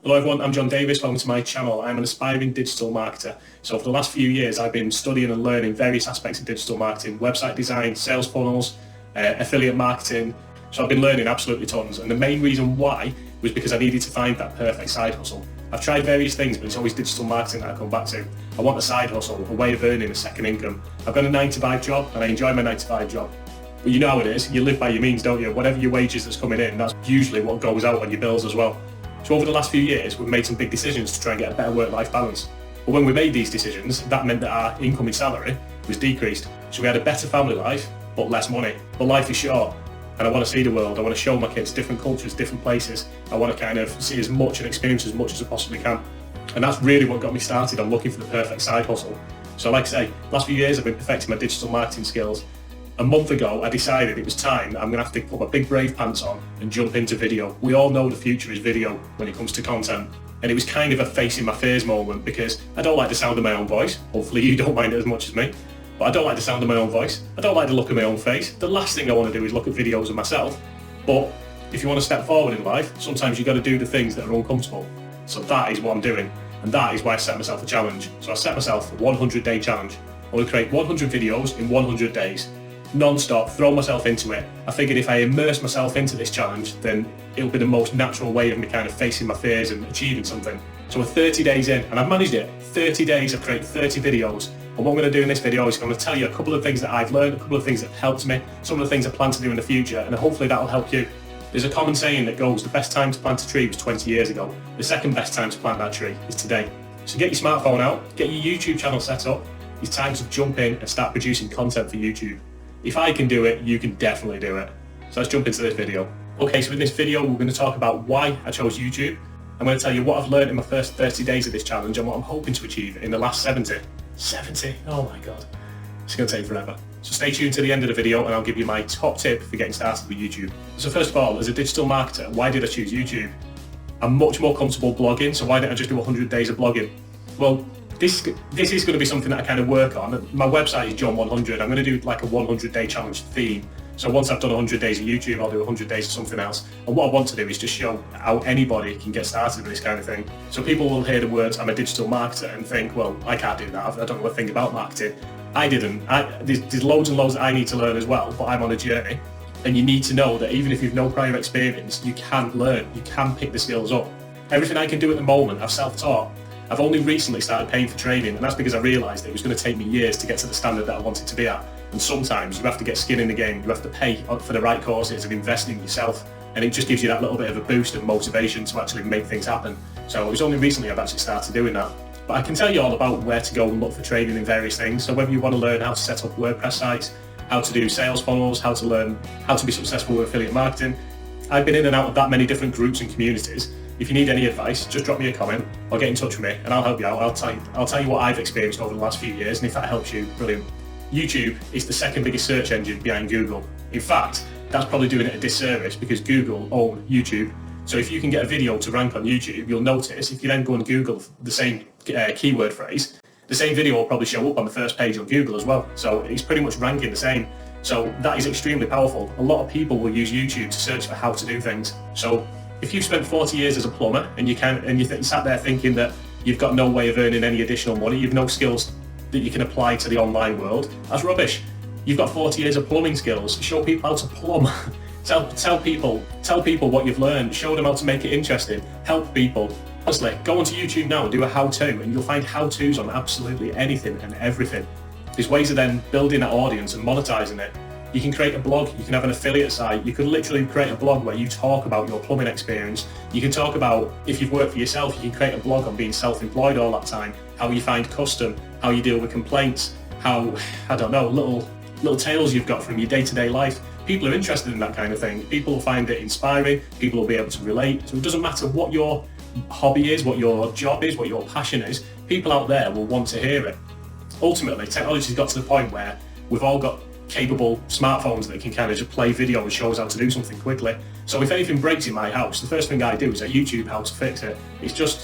Hello everyone, I'm John Davis, welcome to my channel. I'm an aspiring digital marketer. So for the last few years I've been studying and learning various aspects of digital marketing, website design, sales funnels, affiliate marketing. So I've been learning absolutely tons, and the main reason why was because I needed to find that perfect side hustle. I've tried various things, but it's always digital marketing that I come back to. I want a side hustle, a way of earning a second income. I've got a 9-to-5 job and I enjoy my 9-to-5 job. But you know how it is, you live by your means, don't you? Whatever your wages that's coming in, that's usually what goes out on your bills as well. So over the last few years, we've made some big decisions to try and get a better work-life balance. But when we made these decisions, that meant that our incoming salary was decreased. So we had a better family life, but less money. But life is short, and I want to see the world. I want to show my kids different cultures, different places. I want to kind of see as much and experience as much as I possibly can. And that's really what got me started on looking for the perfect side hustle. So like I say, last few years I've been perfecting my digital marketing skills. A month ago, I decided it was time that I'm going to have to put my big brave pants on and jump into video. We all know the future is video when it comes to content. And it was kind of a facing my fears moment because I don't like the sound of my own voice. Hopefully you don't mind it as much as me. But I don't like the sound of my own voice. I don't like the look of my own face. The last thing I want to do is look at videos of myself. But if you want to step forward in life, sometimes you've got to do the things that are uncomfortable. So that is what I'm doing. And that is why I set myself a challenge. So I set myself a 100-day challenge. I want to create 100 videos in 100 days. Non-stop, throw myself into it. I figured if I immerse myself into this challenge, then it'll be the most natural way of me kind of facing my fears and achieving something. So we're 30 days in, and I've managed it. 30 days, I've created 30 videos. And what I'm going to do in this video is I'm going to tell you a couple of things that I've learned, a couple of things that have helped me, some of the things I plan to do in the future, and hopefully that'll help you. There's a common saying that goes, the best time to plant a tree was 20 years ago. The second best time to plant that tree is today. So get your smartphone out, get your YouTube channel set up. It's time to jump in and start producing content for YouTube. If I can do it, you can definitely do it. So let's jump into this video. Okay, so in this video, we're going to talk about why I chose YouTube. I'm going to tell you what I've learned in my first 30 days of this challenge and what I'm hoping to achieve in the last 70. 70? Oh my God. It's going to take forever. So stay tuned to the end of the video and I'll give you my top tip for getting started with YouTube. So first of all, as a digital marketer, why did I choose YouTube? I'm much more comfortable blogging, so why didn't I just do 100 days of blogging? Well, this is going to be something that I kind of work on. My website is John 100. I'm going to do like a 100-day challenge theme. So once I've done 100 days of YouTube, I'll do 100 days of something else. And what I want to do is just show how anybody can get started with this kind of thing. So people will hear the words, I'm a digital marketer, and think, well, I can't do that. I don't know a thing about marketing. I didn't. There's loads and loads that I need to learn as well, but I'm on a journey. And you need to know that even if you've no prior experience, you can learn. You can pick the skills up. Everything I can do at the moment, I've self-taught. I've only recently started paying for training, and that's because I realised that it was going to take me years to get to the standard that I wanted to be at. And sometimes you have to get skin in the game, you have to pay for the right courses and invest in yourself, and it just gives you that little bit of a boost and motivation to actually make things happen. So it was only recently I've actually started doing that. But I can tell you all about where to go and look for training in various things. So whether you want to learn how to set up WordPress sites, how to do sales funnels, how to learn how to be successful with affiliate marketing. I've been in and out of that many different groups and communities. If you need any advice, just drop me a comment or get in touch with me and I'll help you out. I'll tell you what I've experienced over the last few years, and if that helps you, brilliant. YouTube is the second biggest search engine behind Google. In fact, that's probably doing it a disservice because Google own YouTube. So if you can get a video to rank on YouTube, you'll notice if you then go and Google the same keyword phrase, the same video will probably show up on the first page on Google as well. So it's pretty much ranking the same. So that is extremely powerful. A lot of people will use YouTube to search for how to do things. So if you've spent 40 years as a plumber and you sat there thinking that you've got no way of earning any additional money, you've no skills that you can apply to the online world, that's rubbish. You've got 40 years of plumbing skills. Show people how to plumb. Tell people what you've learned. Show them how to make it interesting. Help people. Honestly, go onto YouTube now and do a how-to, and you'll find how-tos on absolutely anything and everything. There's ways of then building that audience and monetizing it. You can create a blog, you can have an affiliate site, you could literally create a blog where you talk about your plumbing experience. You can talk about, if you've worked for yourself, you can create a blog on being self-employed all that time, how you find custom, how you deal with complaints, how, I don't know, little tales you've got from your day-to-day life. People are interested in that kind of thing. People will find it inspiring, people will be able to relate. So it doesn't matter what your hobby is, what your job is, what your passion is, people out there will want to hear it. Ultimately, technology's got to the point where we've all got capable smartphones that can kind of just play video and show us how to do something quickly. So if anything breaks in my house, the first thing I do is I YouTube how to fix it.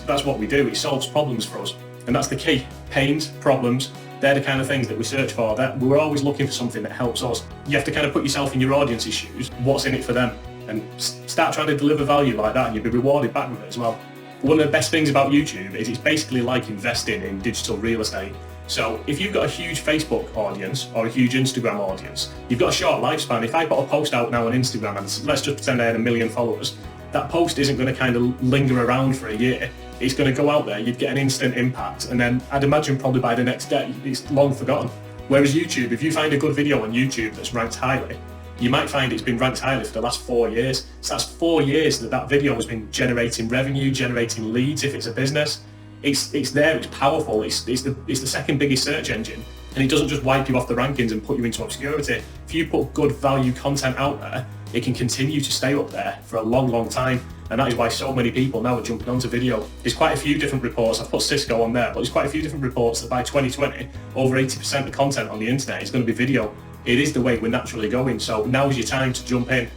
That's what we do. It solves problems for us. And that's the key. Pains, problems, they're the kind of things that we search for. That we're always looking for something that helps us. You have to kind of put yourself in your audience's shoes. What's in it for them? And start trying to deliver value like that and you'll be rewarded back with it as well. One of the best things about YouTube is it's basically like investing in digital real estate. So if you've got a huge Facebook audience or a huge Instagram audience, you've got a short lifespan. If I put a post out now on Instagram and let's just pretend I had 1 million followers, that post isn't going to kind of linger around for a year. It's going to go out there, you'd get an instant impact, and then I'd imagine probably by the next day, it's long forgotten. Whereas YouTube, if you find a good video on YouTube that's ranked highly, you might find it's been ranked highly for the last 4 years. So that's 4 years that video has been generating revenue, generating leads if it's a business. It's there, it's powerful, it's the second biggest search engine, and it doesn't just wipe you off the rankings and put you into obscurity. If you put good value content out there, it can continue to stay up there for a long, long time, and that is why so many people now are jumping onto video. There's quite a few different reports, I've put Cisco on there, but there's quite a few different reports that by 2020, over 80% of content on the internet is going to be video. It is the way we're naturally going, so now's your time to jump in,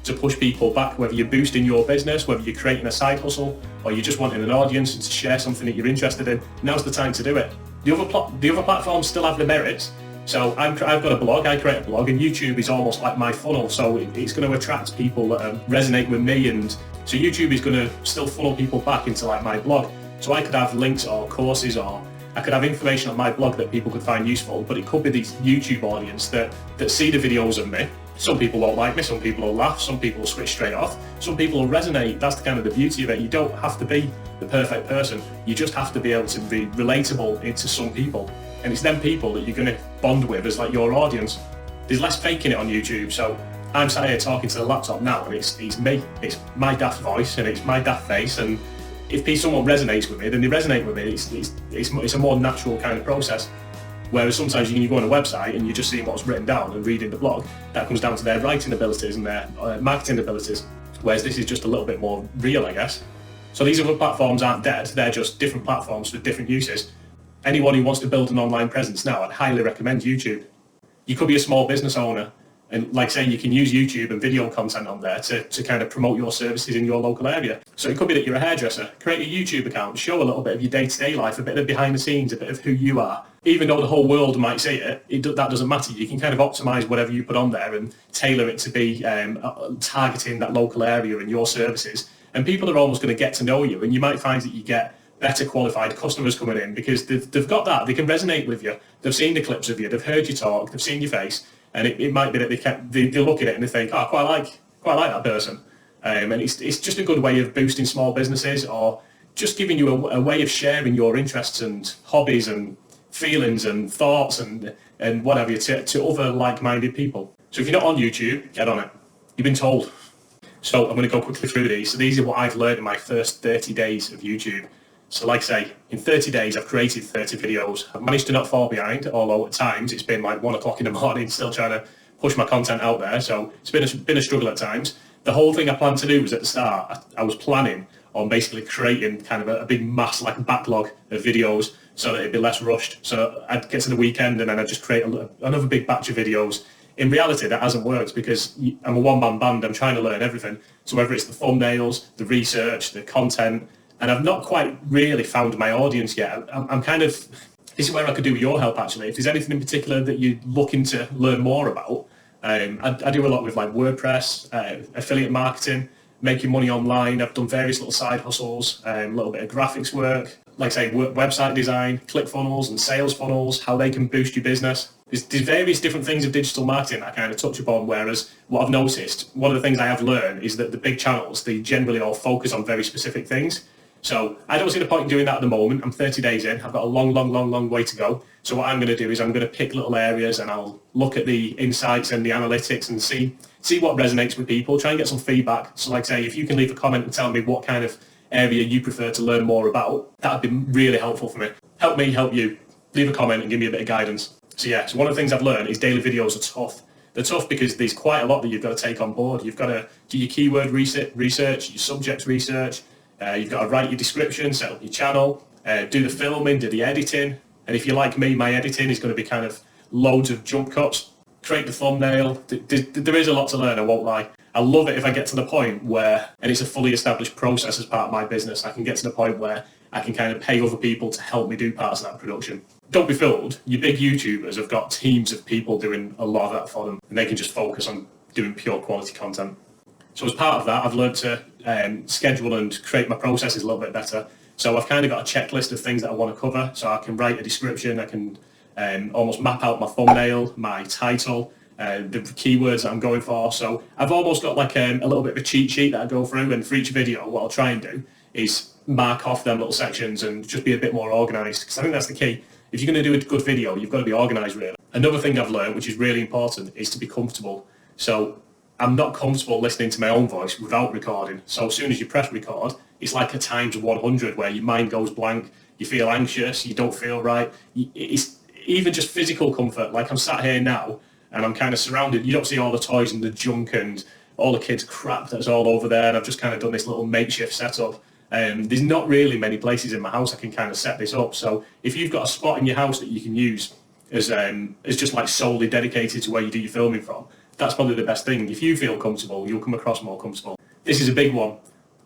to push people back, whether you're boosting your business, whether you're creating a side hustle, or you're just wanting an audience and to share something that you're interested in. Now's the time to do it. The other platforms still have their merits. So I've got a blog, I create a blog, and YouTube is almost like my funnel, so it's going to attract people that resonate with me, and so YouTube is going to still funnel people back into like my blog. So I could have links or courses, or I could have information on my blog that people could find useful, but it could be these YouTube audience that see the videos of me. Some people won't like me, some people will laugh, some people will switch straight off, some people will resonate. That's the kind of the beauty of it. You don't have to be the perfect person. You just have to be able to be relatable into some people. And it's them people that you're going to bond with as like your audience. There's less faking it on YouTube. So I'm sat here talking to the laptop now, and it's me. It's my daft voice and it's my daft face. And if someone resonates with me, then they resonate with me. It's a more natural kind of process. Whereas sometimes you go on a website and you're just seeing what's written down and reading the blog. That comes down to their writing abilities and their marketing abilities. Whereas this is just a little bit more real, I guess. So these other platforms aren't dead. They're just different platforms for different uses. Anyone who wants to build an online presence now, I'd highly recommend YouTube. You could be a small business owner, and like say, you can use YouTube and video content on there to kind of promote your services in your local area. So it could be that you're a hairdresser, create a YouTube account, show a little bit of your day-to-day life, a bit of behind the scenes, a bit of who you are. Even though the whole world might see it, that doesn't matter. You can kind of optimize whatever you put on there and tailor it to be targeting that local area and your services. And people are almost going to get to know you, and you might find that you get better qualified customers coming in because they've got that, they can resonate with you, they've seen the clips of you, they've heard you talk, they've seen your face, and it might be that they look at it and they think, oh, I quite like that person. And it's just a good way of boosting small businesses, or just giving you a way of sharing your interests and hobbies and feelings and thoughts and whatever to other like-minded people. So if you're not on YouTube, get on it. You've been told. So I'm going to go quickly through these. So these are what I've learned in my first 30 days of YouTube. So like I say, in 30 days, I've created 30 videos. I've managed to not fall behind, although at times it's been like 1 o'clock in the morning, still trying to push my content out there. So it's been a struggle at times. The whole thing I planned to do was at the start, I was planning on basically creating kind of a big mass, like a backlog of videos so that it'd be less rushed. So I'd get to the weekend and then I'd just create another big batch of videos. In reality, that hasn't worked because I'm a one-man band. I'm trying to learn everything. So whether it's the thumbnails, the research, the content, and I've not quite really found my audience yet. I'm kind of, this is where I could do with your help actually. If there's anything in particular that you're looking to learn more about, I do a lot with like WordPress, affiliate marketing, making money online. I've done various little side hustles, a little bit of graphics work, like say website design, ClickFunnels and sales funnels, how they can boost your business. There's various different things of digital marketing I kind of touch upon, whereas what I've noticed, one of the things I have learned is that the big channels, they generally all focus on very specific things. So I don't see the point in doing that at the moment. I'm 30 days in. I've got a long way to go. So what I'm going to do is I'm going to pick little areas and I'll look at the insights and the analytics and see what resonates with people, try and get some feedback. So like say, if you can leave a comment and tell me what kind of area you prefer to learn more about, that would be really helpful for me. Help me, help you. Leave a comment and give me a bit of guidance. So yeah, so one of the things I've learned is daily videos are tough. They're tough because there's quite a lot that you've got to take on board. You've got to do your keyword research, your subject research. You've got to write your description, set up your channel, do the filming, do the editing. And if you're like me, my editing is going to be kind of loads of jump cuts, create the thumbnail. There is a lot to learn, I won't lie. I love it if I get to the point where, and it's a fully established process as part of my business, I can get to the point where I can kind of pay other people to help me do parts of that production. Don't be fooled. Your big YouTubers have got teams of people doing a lot of that for them, and they can just focus on doing pure quality content. So as part of that, I've learned to schedule and create my processes a little bit better. So I've kind of got a checklist of things that I want to cover. So I can write a description, I can almost map out my thumbnail, my title, the keywords that I'm going for. So I've almost got like a little bit of a cheat sheet that I go through, and for each video, what I'll try and do is mark off them little sections and just be a bit more organised, because I think that's the key. If you're going to do a good video, you've got to be organised, really. Another thing I've learned, which is really important, is to be comfortable. So I'm not comfortable listening to my own voice without recording. So as soon as you press record, it's like a times 100 where your mind goes blank, you feel anxious, you don't feel right. It's even just physical comfort. Like I'm sat here now and I'm kind of surrounded. You don't see all the toys and the junk and all the kids' crap that's all over there. And I've just kind of done this little makeshift setup. There's not really many places in my house I can kind of set this up. So if you've got a spot in your house that you can use as just like solely dedicated to where you do your filming from, that's probably the best thing. If you feel comfortable, you'll come across more comfortable. This is a big one.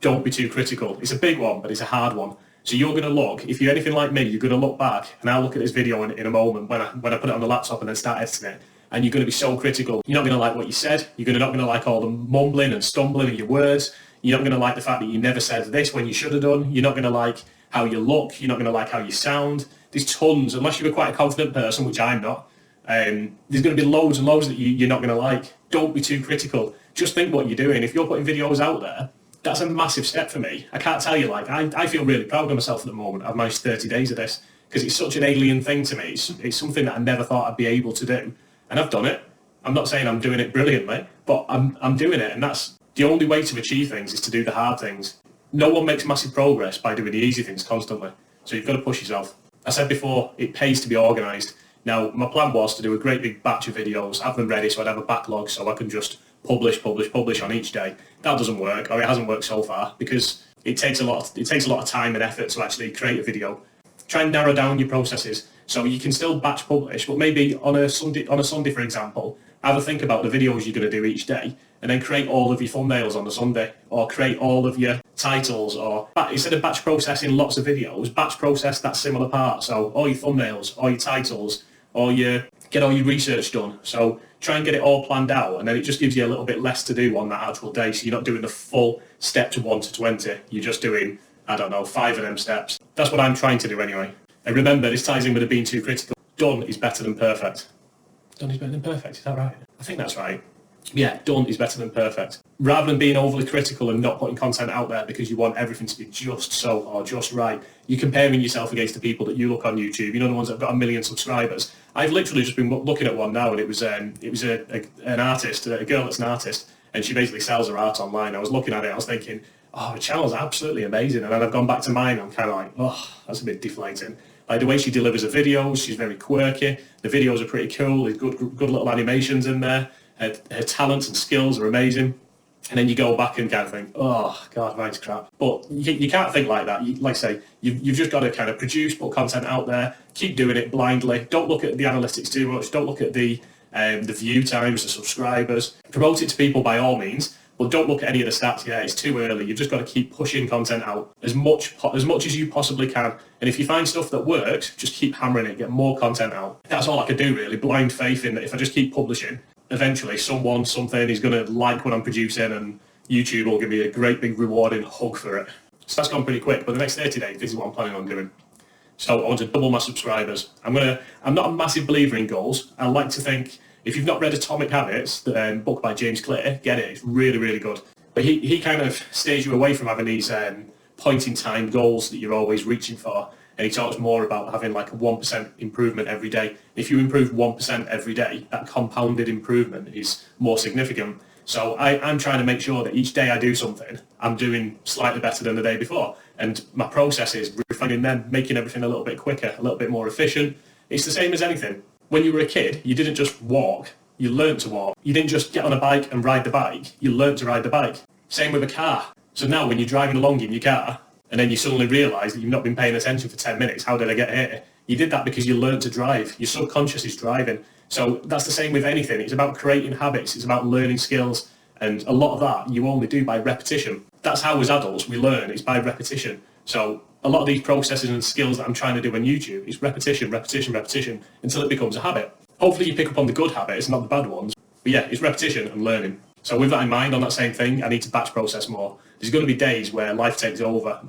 Don't be too critical. It's a big one, but it's a hard one. So you're going to look, if you're anything like me, you're going to look back, and I'll look at this video in a moment when I put it on the laptop and then start editing it, and you're going to be so critical. You're not going to like what you said. You're not going to like all the mumbling and stumbling of your words. You're not going to like the fact that you never said this when you should have done. You're not going to like how you look. You're not going to like how you sound. There's tons, unless you're quite a confident person, which I'm not. There's going to be loads and loads that you're not going to like. Don't be too critical. Just think what you're doing. If you're putting videos out there, that's a massive step for me. I can't tell you, like, I feel really proud of myself at the moment. I've managed 30 days of this because it's such an alien thing to me. It's something that I never thought I'd be able to do. And I've done it. I'm not saying I'm doing it brilliantly, but I'm doing it. And that's the only way to achieve things, is to do the hard things. No one makes massive progress by doing the easy things constantly. So you've got to push yourself. I said before, it pays to be organised. Now, my plan was to do a great big batch of videos, have them ready so I'd have a backlog so I can just publish on each day. That doesn't work, or it hasn't worked so far, because it takes a lot of time and effort to actually create a video. Try and narrow down your processes so you can still batch publish, but maybe on a Sunday, for example, have a think about the videos you're going to do each day, and then create all of your thumbnails on the Sunday, or create all of your titles, or instead of batch processing lots of videos, batch process that similar part. So all your thumbnails, all your titles, get all your research done. So try and get it all planned out, and then it just gives you a little bit less to do on that actual day. So you're not doing the full step to 1 to 20. You're just doing, 5 of them steps. That's what I'm trying to do anyway. And remember, this ties in with it being too critical. Done is better than perfect. Done is better than perfect, is that right? I think that's right. Yeah, done is better than perfect. Rather than being overly critical and not putting content out there because you want everything to be just so or just right, you're comparing yourself against the people that you look on YouTube. You know, the ones that have got 1 million subscribers. I've literally just been looking at one now, and it was an artist, a girl that's an artist, and she basically sells her art online. I was looking at it, I was thinking, oh, her channel's absolutely amazing. And then I've gone back to mine, I'm kind of like, oh, that's a bit deflating. Like the way she delivers her videos, she's very quirky. The videos are pretty cool. There's good little animations in there. Her talents and skills are amazing. And then you go back and kind of think, oh, God, mine's crap. But you can't think like that. Like I say, you've just got to kind of produce, put content out there, keep doing it blindly. Don't look at the analytics too much. Don't look at the view times, the subscribers. Promote it to people by all means, but don't look at any of the stats. Yeah, it's too early. You've just got to keep pushing content out as much as you possibly can. And if you find stuff that works, just keep hammering it, get more content out. That's all I could do, really. Blind faith in that if I just keep publishing, eventually something is going to like what I'm producing, and YouTube will give me a great big rewarding hug for it. So that's gone pretty quick, but the next 30 days, this is what I'm planning on doing. So I want to double my subscribers. I'm not a massive believer in goals. I like to think, if you've not read Atomic Habits, the book by James Clear, get it. It's really, really good. But he kind of steers you away from having these point in time goals that you're always reaching for. And he talks more about having like a 1% improvement every day. If you improve 1% every day, that compounded improvement is more significant. So I'm trying to make sure that each day I do something, I'm doing slightly better than the day before. And my process is refining them, making everything a little bit quicker, a little bit more efficient. It's the same as anything. When you were a kid, you didn't just walk, you learned to walk. You didn't just get on a bike and ride the bike, you learned to ride the bike. Same with a car. So now when you're driving along in your car, and then you suddenly realise that you've not been paying attention for 10 minutes, how did I get here? You did that because you learned to drive. Your subconscious is driving. So that's the same with anything. It's about creating habits. It's about learning skills. And a lot of that you only do by repetition. That's how as adults we learn. It's by repetition. So a lot of these processes and skills that I'm trying to do on YouTube is repetition, until it becomes a habit. Hopefully you pick up on the good habits, not the bad ones. But yeah, it's repetition and learning. So with that in mind, on that same thing, I need to batch process more. There's going to be days where life takes over.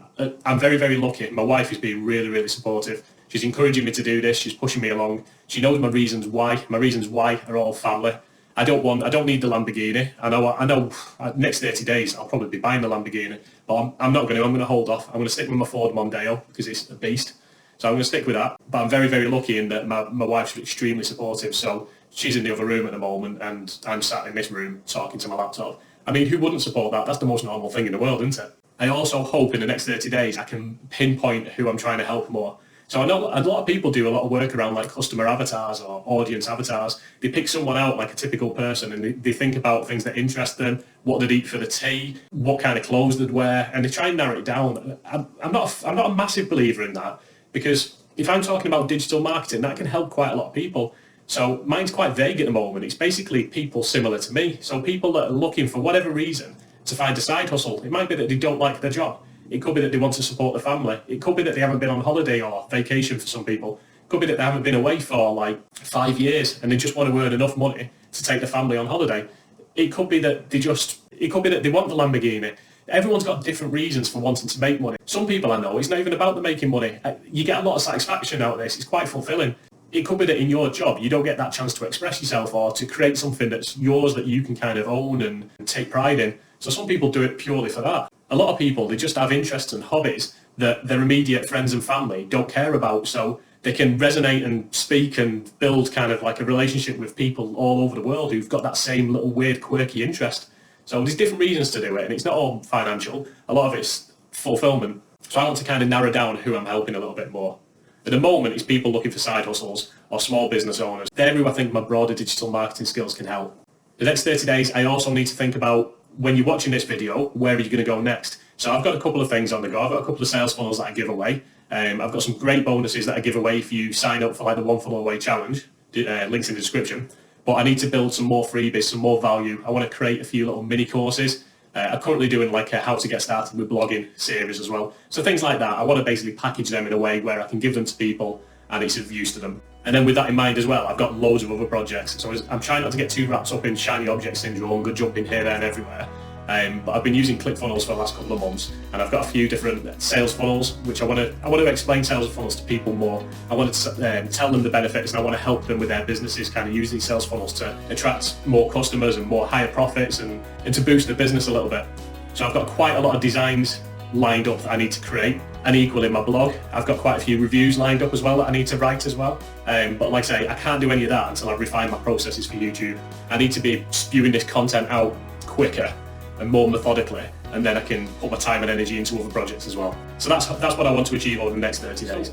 I'm very, very lucky. My wife is being really, really supportive. She's encouraging me to do this. She's pushing me along. She knows my reasons why. My reasons why are all family. I don't need the Lamborghini. I know. Next 30 days, I'll probably be buying the Lamborghini, but I'm not going to. I'm going to hold off. I'm going to stick with my Ford Mondeo because it's a beast. So I'm going to stick with that. But I'm very, very lucky in that my wife's extremely supportive. So she's in the other room at the moment, and I'm sat in this room talking to my laptop. I mean, who wouldn't support that? That's the most normal thing in the world, isn't it? I also hope in the next 30 days I can pinpoint who I'm trying to help more. So I know a lot of people do a lot of work around like customer avatars or audience avatars. They pick someone out, like a typical person, and they think about things that interest them, what they'd eat for the tea, what kind of clothes they'd wear, and they try and narrow it down. I'm not a massive believer in that, because if I'm talking about digital marketing, that can help quite a lot of people. So mine's quite vague at the moment. It's basically people similar to me. So people that are looking for whatever reason to find a side hustle. It might be that they don't like their job. It could be that they want to support the family. It could be that they haven't been on holiday or vacation for some people. It could be that they haven't been away for like 5 years and they just want to earn enough money to take the family on holiday. It could be that they want the Lamborghini. Everyone's got different reasons for wanting to make money. Some people I know, it's not even about the making money. You get a lot of satisfaction out of this. It's quite fulfilling. It could be that in your job, you don't get that chance to express yourself or to create something that's yours that you can kind of own and take pride in. So some people do it purely for that. A lot of people, they just have interests and hobbies that their immediate friends and family don't care about. So they can resonate and speak and build kind of like a relationship with people all over the world who've got that same little weird, quirky interest. So there's different reasons to do it, and it's not all financial. A lot of it's fulfillment. So I want to kind of narrow down who I'm helping a little bit more. At the moment, it's people looking for side hustles or small business owners. They're who I think my broader digital marketing skills can help. The next 30 days, I also need to think about, when you're watching this video, where are you going to go next? So I've got a couple of things on the go. I've got a couple of sales funnels that I give away. I've got some great bonuses that I give away if you sign up for like the One Funnel Away Challenge. Links in the description. But I need to build some more freebies, some more value. I want to create a few little mini courses. I'm currently doing like a how to get started with blogging series as well. So things like that, I want to basically package them in a way where I can give them to people and it's of use to them. And then with that in mind as well, I've got loads of other projects. So I'm trying not to get too wrapped up in shiny object syndrome, good jumping here, there and everywhere. But I've been using ClickFunnels for the last couple of months, and I've got a few different sales funnels, which I want to explain sales funnels to people more. I want to tell them the benefits, and I want to help them with their businesses, kind of use these sales funnels to attract more customers and more higher profits and to boost the business a little bit. So I've got quite a lot of designs lined up that I need to create, and equally my blog, I've got quite a few reviews lined up as well that I need to write as well. But like I say, I can't do any of that until I refine my processes for YouTube. I need to be spewing this content out quicker and more methodically, and then I can put my time and energy into other projects as well. So that's what I want to achieve over the next 30 days.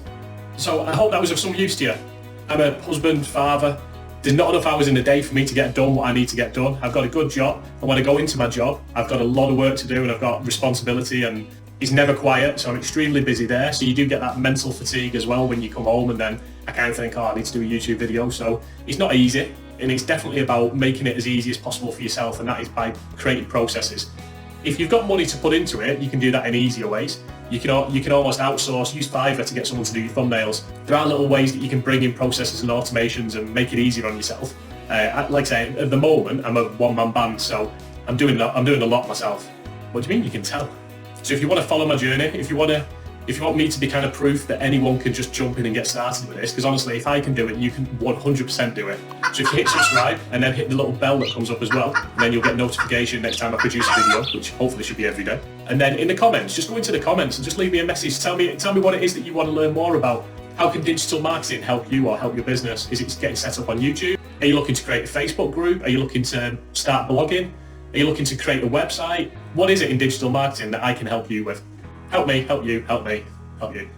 So I hope that was of some use to you. I'm a husband, father. There's not enough hours in the day for me to get done what I need to get done. I've got a good job, and when I go into my job, I've got a lot of work to do and I've got responsibility, and it's never quiet, so I'm extremely busy there. So you do get that mental fatigue as well when you come home, and then I kind of think, I need to do a YouTube video. So it's not easy. And it's definitely about making it as easy as possible for yourself, and that is by creating processes. If you've got money to put into it, you can do that in easier ways. You can almost outsource, use Fiverr to get someone to do your thumbnails. There are little ways that you can bring in processes and automations and make it easier on yourself. Like I say, at the moment, I'm a one-man band, so I'm doing a lot myself. What do you mean you can tell? So if you want to follow my journey, if you want me to be kind of proof that anyone can just jump in and get started with this, because honestly, if I can do it, you can 100% do it. So if you hit subscribe and then hit the little bell that comes up as well, and then you'll get notification next time I produce a video, which hopefully should be every day. And then in the comments, just go into the comments and just leave me a message. Tell me what it is that you want to learn more about. How can digital marketing help you or help your business? Is it getting set up on YouTube? Are you looking to create a Facebook group? Are you looking to start blogging? Are you looking to create a website? What is it in digital marketing that I can help you with? Help me, help you, help me, help you.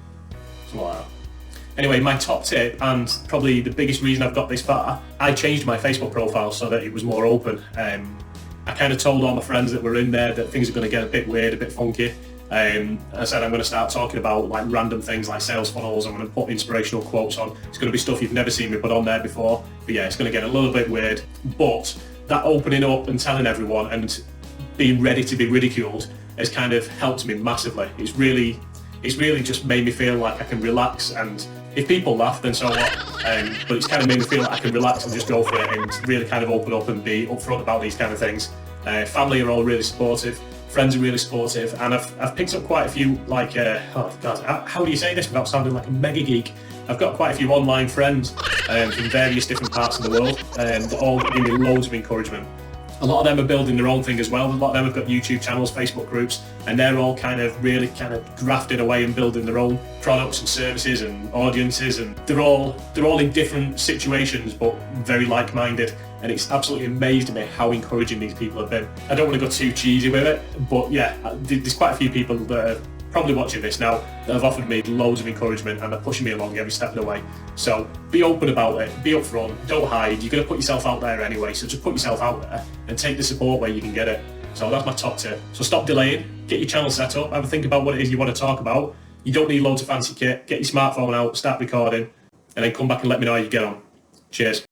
Something like that. Anyway, my top tip, and probably the biggest reason I've got this far, I changed my Facebook profile so that it was more open. I kind of told all my friends that were in there that things are going to get a bit weird, a bit funky. I said I'm going to start talking about like random things like sales funnels. I'm going to put inspirational quotes on. It's going to be stuff you've never seen me put on there before. But yeah, it's going to get a little bit weird. But that opening up and telling everyone and being ready to be ridiculed has kind of helped me massively. It's really just made me feel like I can relax, and if people laugh, then so what? But it's kind of made me feel like I can relax and just go for it and really kind of open up and be upfront about these kind of things. Family are all really supportive. Friends are really supportive, and I've picked up quite a few, like, oh God, how do you say this without sounding like a mega geek? I've got quite a few online friends from various different parts of the world, that all give me loads of encouragement. A lot of them are building their own thing as well. A lot of them have got YouTube channels, Facebook groups, and they're all really grafted away and building their own products and services and audiences, and they're all in different situations but very like-minded, and it's absolutely amazed me how encouraging these people have been. I don't want to go too cheesy with it, but yeah, there's quite a few people that are probably watching this now that have offered me loads of encouragement and are pushing me along every step of the way. So be open about it, be upfront, don't hide. You're going to put yourself out there anyway, so just put yourself out there and take the support where you can get it. So that's my top tip. So stop delaying, get your channel set up, have a think about what it is you want to talk about. You don't need loads of fancy kit. Get your smartphone out, start recording, and then come back and let me know how you get on. Cheers.